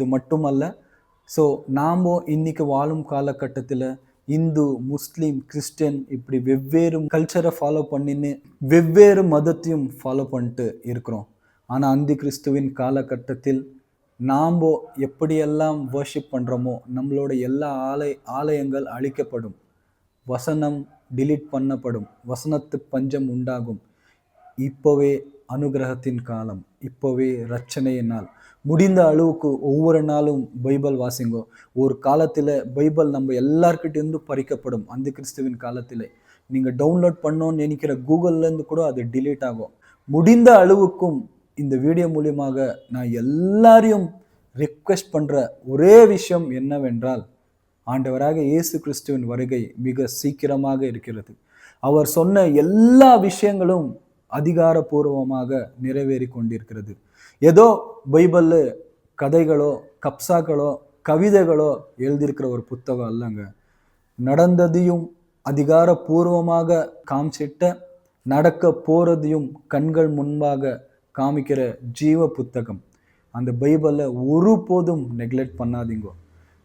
இது மட்டுமல்ல, ஸோ நாம் இன்னைக்கு வாழும் காலகட்டத்தில் இந்து, முஸ்லீம், கிறிஸ்டியன் இப்படி வெவ்வேறு கல்ச்சரை ஃபாலோ பண்ணின்னு வெவ்வேறு மதத்தையும் ஃபாலோ பண்ணிட்டு இருக்கிறோம். ஆனால் அந்தி கிறிஸ்துவின் காலகட்டத்தில் நாம் எப்படியெல்லாம் வர்ஷிப் பண்ணுறோமோ நம்மளோட எல்லா ஆலயங்கள் அழிக்கப்படும், வசனம் டிலீட் பண்ணப்படும், வசனத்துக்கு பஞ்சம் உண்டாகும். இப்போவே அனுகிரகத்தின் காலம், இப்போவே ரட்சணையின் நாள். முடிந்த அளவுக்கு ஒவ்வொரு நாளும் பைபிள் வாசிங்கோ. ஒரு காலத்தில் பைபிள் நம்ம எல்லார்கிட்டேருந்து பறிக்கப்படும். அந்த கிறிஸ்துவின் காலத்தில் நீங்கள் டவுன்லோட் பண்ணோன்னு நினைக்கிற கூகுள்லேருந்து கூட அது டிலீட் ஆகும். முடிந்த அளவுக்கும் இந்த வீடியோ மூலியமாக நான் எல்லாரையும் ரிக்வெஸ்ட் பண்ணுற ஒரே விஷயம் என்னவென்றால், ஆண்டவராக இயேசு கிறிஸ்துவின் வருகை மிக சீக்கிரமாக இருக்கிறது. அவர் சொன்ன எல்லா விஷயங்களும் அதிகாரபூர்வமாக நிறைவேறி கொண்டிருக்கிறது. ஏதோ பைபிளில் கதைகளோ கப்சாக்களோ கவிதைகளோ எழுதியிருக்கிற ஒரு புத்தகம் அல்லங்க. நடந்ததையும் அதிகாரபூர்வமாக காமிச்சிட்ட, நடக்க போறதையும் கண்கள் முன்பாக காமிக்கிற ஜீவ புத்தகம். அந்த பைபிளை ஒருபோதும் நெக்லெக்ட் பண்ணாதீங்க.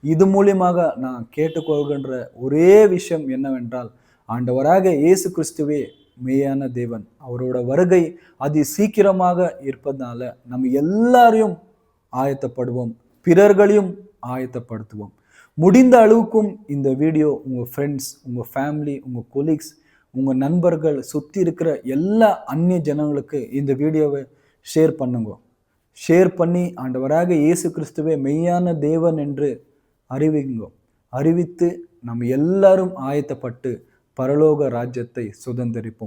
இது மூலியமாக நான் கேட்டுக்கொள்கின்ற ஒரே விஷயம் என்னவென்றால், ஆண்டவராக இயேசு கிறிஸ்துவே மெய்யான தேவன். அவரோட வருகை அதி சீக்கிரமாக இருப்பதனால நம்ம எல்லாரையும் ஆயத்தப்படுவோம், பிறர்களையும் ஆயத்தப்படுத்துவோம். முடிந்த அளவுக்கும் இந்த வீடியோ உங்கள் ஃப்ரெண்ட்ஸ், உங்கள் ஃபேமிலி, உங்கள் கொலீக்ஸ், உங்கள் நண்பர்கள், சுற்றி இருக்கிற எல்லா அந்நிய ஜனங்களுக்கு இந்த வீடியோவை ஷேர் பண்ணுங்க. ஷேர் பண்ணி ஆண்டவராக இயேசு கிறிஸ்துவே மெய்யான தேவன் என்று அறிவித்து நம்ம எல்லாரும் ஆயத்தப்பட்டு பரலோக ராஜ்யத்தை சுதந்திரிப்போம்.